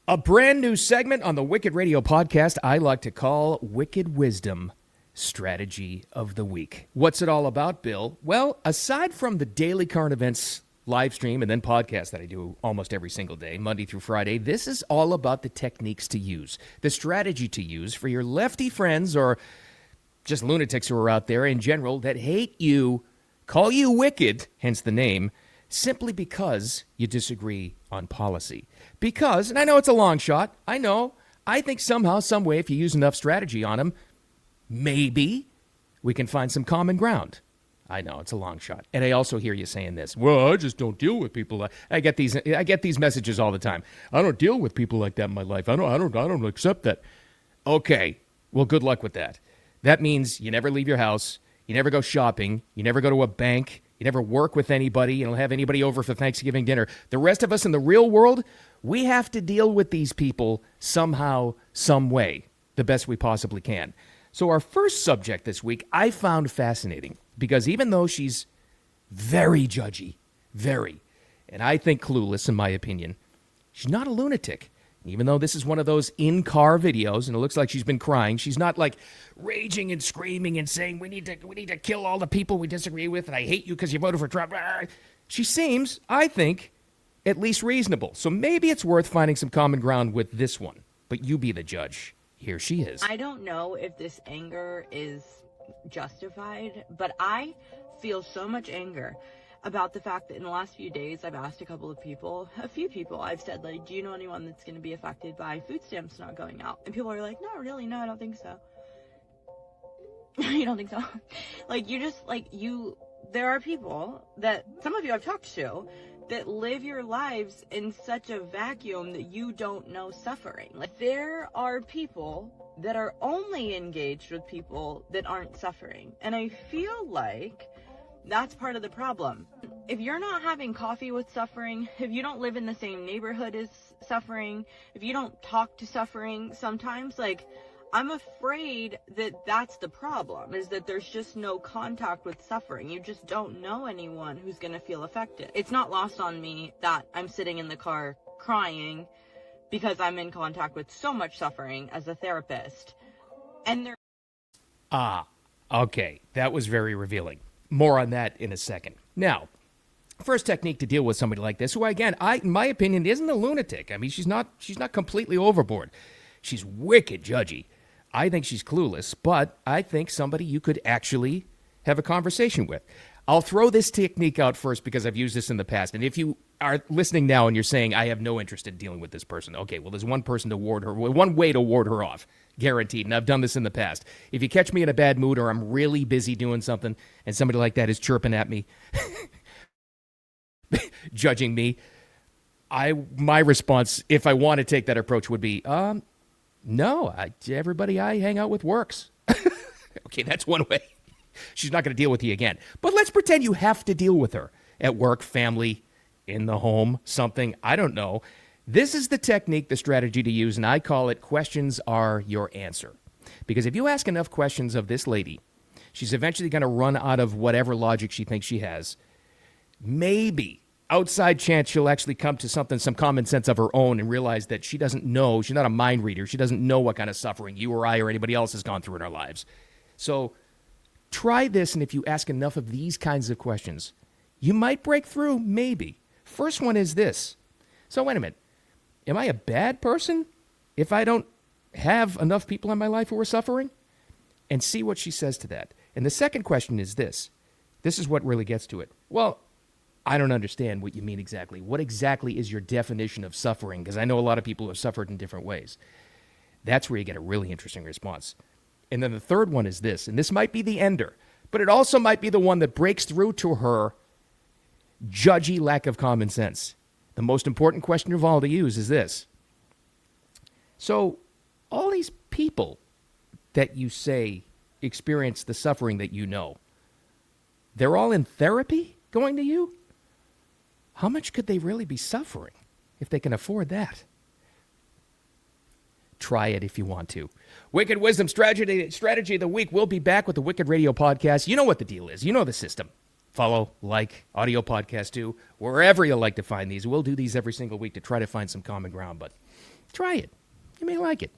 A brand new segment on the Wicked Radio podcast I like to call Wicked Wisdom Strategy of the Week. What's it all about, Bill? Well, aside from the daily current events live stream and then podcast that I do almost every single day, Monday through Friday, this is all about the techniques to use, the strategy to use for your lefty friends or just lunatics who are out there in general that hate you, call you wicked, hence the name, simply because you disagree on policy. Because, and I know it's a long shot, I think somehow, some way, if you use enough strategy on them, maybe we can find some common ground. I know it's a long shot. And I also hear you saying this. Well, I just don't deal with people. I get these messages all the time. I don't deal with people like that in my life. I don't accept that. Okay. Well, good luck with that. That means you never leave your house, you never go shopping, you never go to a bank, you never work with anybody, you don't have anybody over for Thanksgiving dinner. The rest of us in the real world, we have to deal with these people somehow, some way, the best we possibly can. So our first subject this week I found fascinating because even though she's very judgy, and I think clueless in my opinion, she's not a lunatic. Even though this is one of those in-car videos, and it looks like she's been crying, she's not like raging and screaming and saying, we need to kill all the people we disagree with, and I hate you because you voted for Trump. She seems, I think, at least reasonable. So maybe it's worth finding some common ground with this one. But you be the judge. Here she is. I don't know if this anger is justified, but I feel so much anger about the fact that in the last few days, I've asked a few people, I've said, like, do you know anyone that's going to be affected by food stamps not going out? And people are like, no, really? No, I don't think so. You don't think so? There are people that, some of you I've talked to, that live your lives in such a vacuum that you don't know suffering. Like, there are people that are only engaged with people that aren't suffering. And I feel like that's part of the problem. If you're not having coffee with suffering, if you don't live in the same neighborhood as suffering, if you don't talk to suffering sometimes, like, I'm afraid that that's the problem, is that there's just no contact with suffering. You just don't know anyone who's going to feel affected. It's not lost on me that I'm sitting in the car crying because I'm in contact with so much suffering as a therapist. And Okay. That was very revealing. More on that in a second. Now, first technique to deal with somebody like this, who again, in my opinion, isn't a lunatic. I mean, she's not completely overboard. She's wicked judgy. I think she's clueless, but I think somebody you could actually have a conversation with. I'll throw this technique out first because I've used this in the past. And if you are listening now and you're saying, I have no interest in dealing with this person. Okay, well, there's one way to ward her off. Guaranteed. And I've done this in the past. If you catch me in a bad mood or I'm really busy doing something and somebody like that is chirping at me, judging me, my response, if I want to take that approach, would be, no, everybody I hang out with works. Okay, that's one way. She's not going to deal with you again. But let's pretend you have to deal with her at work, family, in the home, something. I don't know. This is the technique, the strategy to use, and I call it questions are your answer. Because if you ask enough questions of this lady, she's eventually going to run out of whatever logic she thinks she has. Maybe, outside chance, she'll actually come to some common sense of her own and realize that she doesn't know, she's not a mind reader, she doesn't know what kind of suffering you or I or anybody else has gone through in our lives. So try this, and if you ask enough of these kinds of questions, you might break through, maybe. First one is this. So wait a minute. Am I a bad person if I don't have enough people in my life who are suffering? And see what she says to that. And the second question is this. This is what really gets to it. Well, I don't understand what you mean exactly. What exactly is your definition of suffering? Because I know a lot of people who have suffered in different ways. That's where you get a really interesting response. And then the third one is this, and this might be the ender, but it also might be the one that breaks through to her judgy lack of common sense. The most important question of all to use is this. So all these people that you say experience the suffering that you know, they're all in therapy going to you? How much could they really be suffering if they can afford that? Try it if you want to. Wicked Wisdom Strategy of the Week. We'll be back with the Wicked Radio podcast. You know what the deal is. You know the system. Follow, like, audio podcast too, wherever you like to find these. We'll do these every single week to try to find some common ground, but try it. You may like it.